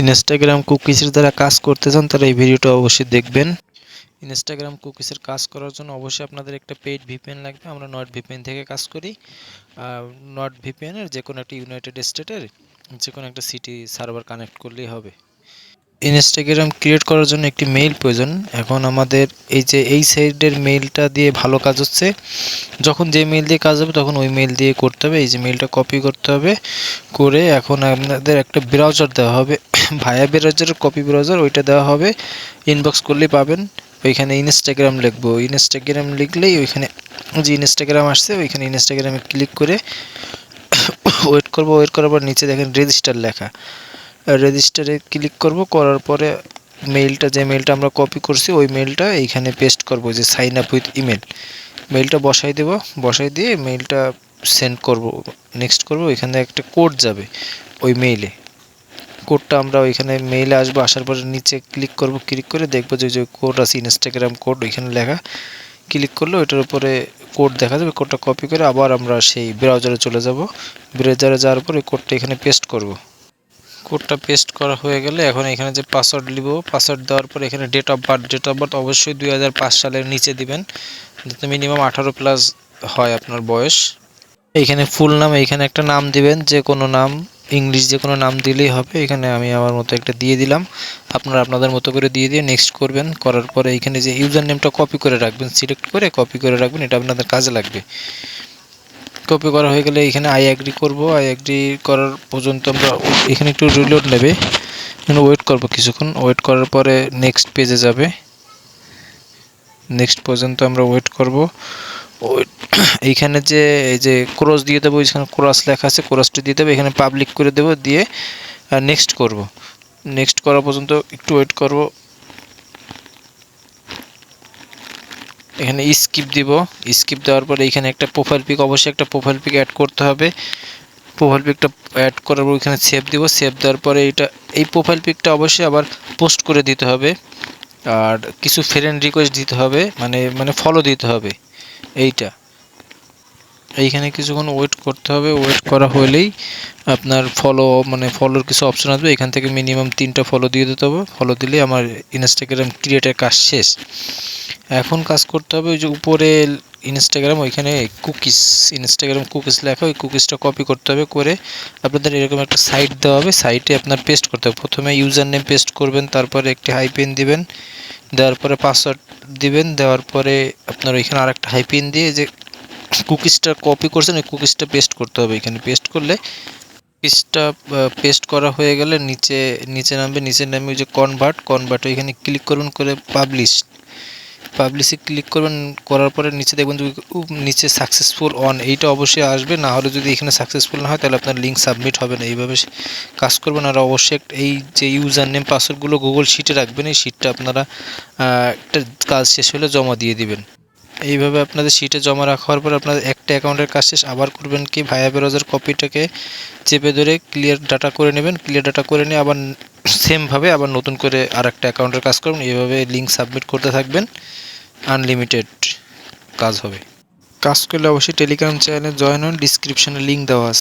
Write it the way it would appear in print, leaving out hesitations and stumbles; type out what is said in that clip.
Instagram কুকিজের দ্বারা কাজ করতে চান তারা এই ভিডিওটা অবশ্যই দেখবেন। ইনস্টাগ্রাম কুকিজের কাজ করার জন্য অবশ্যই আপনাদের একটা পেইড ভিপিএন লাগবে। আমরা নট ভিপিএন থেকে কাজ করি। নট ভিপিএনের যে কোনো একটা ইউনাইটেড স্টেটের যে কোনো একটা সিটি সার্ভার কানেক্ট করলেই হবে। ইনস্টাগ্রাম ক্রিয়েট করার জন্য একটি মেইল প্রয়োজন। এখন আমাদের এই সাইডের মেইলটা দিয়ে ভালো কাজ হচ্ছে। যখন যে মেইল দিয়ে কাজ হবে তখন ওই মেইল দিয়ে করতে হবে। এই যে মেইলটা কপি করতে হবে, করে এখন আপনাদের একটা ব্রাউজার দেওয়া হবে। ভায়া ব্রাউজারের কপি ব্রাউজার ওইটা দেওয়া হবে। ইনবক্স করলেই পাবেন। ওইখানে ইনস্টাগ্রাম লিখবো, ইনস্টাগ্রাম লিখলেই ওইখানে যে ইনস্টাগ্রাম আসছে ওইখানে ইনস্টাগ্রামে ক্লিক করে ওয়েট করব। ওয়েট করার পর নিচে দেখেন রেজিস্টার লেখা, রেজিস্টারে ক্লিক করব। করার পরে যে মেইলটা আমরা কপি করছি ওই মেইলটা এইখানে পেস্ট করব, যে সাইন আপ উইথ ইমেল মেইলটা বসাই দেব। বসাই দিয়ে মেইলটা সেন্ড করব, নেক্সট করব। ওইখানে একটা কোড যাবে ওই মেইলে। কোডটা আমরা ওইখানে মেইলে আসবো, আসার পরে নিচে ক্লিক করব। ক্লিক করে দেখব যে কোড আছে ইনস্টাগ্রাম কোড ওইখানে লেখা। ক্লিক করলে ওইটার উপরে কোড দেখা যাবে। কোডটা কপি করে আবার আমরা সেই ব্রাউজারে চলে যাব। ব্রাউজারে যাওয়ার পর ওই কোডটা এখানে পেস্ট করব। কোডটা পেস্ট করা হয়ে গেলে এখন এখানে যে পাসওয়ার্ড লিখব, পাসওয়ার্ড দেওয়ার পর এখানে ডেট অফ বার্থ অবশ্যই 2005 সালের নিচে দিবেন, যাতে মিনিমাম 18+ হয় আপনার বয়স। এইখানে ফুল নাম, এইখানে একটা নাম দিবেন, যে কোনো নাম, ইংলিশ যে কোনো নাম দিলেই হবে। এখানে আমি আমার মতো একটা দিয়ে দিলাম, আপনারা আপনাদের মতো করে দিয়ে নেক্সট করবেন। করার পরে এইখানে যে ইউজার নেমটা কপি করে রাখবেন, সিলেক্ট করে কপি করে রাখবেন, এটা আপনাদের কাজে লাগবে। কপি করা হয়ে গেলে এখানে আই অ্যাগ্রি করব। আই অ্যাগ্রি করার পর্যন্ত আমরা এখানে একটু রিলোড নেবে, এখানে ওয়েট করব কিছুক্ষণ। ওয়েট করার পরে নেক্সট পেজে যাবে। নেক্সট পর্যন্ত আমরা ওয়েট করব। এইখানে যে এই যে ক্রস দিয়ে দেবো, এখানে ক্রস লেখা আছে, ক্রসটি দিয়ে দেবো। এখানে পাবলিক করে দেবো, দিয়ে নেক্সট করব। নেক্সট করা পর্যন্ত একটু ওয়েট করব। এখানে স্কিপ দিব। স্কিপ দেওয়ার পরে এখানে একটা প্রোফাইল পিক, অবশ্যই একটা প্রোফাইল পিক অ্যাড করতে হবে। প্রোফাইল পিকটা অ্যাড করার পর এখানে সেভ দিব। সেভ দেওয়ার পরে এই প্রোফাইল পিকটা অবশ্যই আবার পোস্ট করে দিতে হবে। আর কিছু ফ্রেন্ড রিকোয়েস্ট দিতে হবে, মানে ফলো দিতে হবে। এইখানে কিছুক্ষণ ওয়েট করতে হবে। ওয়েট করা হলেই আপনার ফলোর কিছু অপশন আসবে। এখান থেকে মিনিমাম 3টা ফলো দিয়ে দিতে হবে। ফলো দিলেই আমার ইনস্টাগ্রাম ক্রিয়েটের কাজ শেষ। এখন কাজ করতে হবে ওই যে উপরে ইনস্টাগ্রাম, ওইখানে ইনস্টাগ্রাম কুকিজ লেখা, ওই কুকিজটা কপি করতে হবে। করে আপনাদের এরকম একটা সাইট দেওয়া হবে, সাইটে আপনার পেস্ট করতে হবে। প্রথমে ইউজার নেম পেস্ট করবেন, তারপরে একটি হাইপেন দিবেন, দেওয়ার পরে পাসওয়ার্ড দিবেন। দেওয়ার পরে আপনার ওইখানে আরেকটা হাইপেন দিয়ে যে কুকিজটা কপি করছেন ওই কুকিজটা পেস্ট করতে হবে। এখানে পেস্ট করলে কুকিজটা পেস্ট করা হয়ে গেলে নিচে নামবে। নিচে নামবে ওই যে কনভার্ট ওইখানে ক্লিক করবেন, করে পাবলিশে ক্লিক করবেন। করার পরে নিচে দেখবেন যে নিচে সাকসেসফুল অন এইটা অবশ্যই আসবে। না হলে যদি এখানে সাকসেসফুল না হয় তাহলে আপনার লিঙ্ক সাবমিট হবে না। এইভাবে কাজ করবেন। আর অবশ্যই এই যে ইউজার নেম পাসওয়ার্ডগুলো গুগল শিটে রাখবেন। এই শিটটা আপনারা একটা কাজ শেষ হলে জমা দিয়ে দিবেন। এইভাবে আপনাদের শিটে জমা রাখার পর আপনাদের একটা অ্যাকাউন্টের কাজ শেষ। আবার করবেন কি, ভায়া ব্রাউজার কপিটাকে চেপে ধরে ক্লিয়ার ডাটা করে নেবেন। ক্লিয়ার ডাটা করে নিয়ে আবার সেমভাবে আবার নতুন করে আরেকটা অ্যাকাউন্টের কাজ করবেন। এইভাবে লিঙ্ক সাবমিট করতে থাকবেন, আনলিমিটেড কাজ হবে। কাজ করলে অবশ্যই টেলিগ্রাম চ্যানেলে জয়েন হন, ডিসক্রিপশনে লিঙ্ক দেওয়া আছে।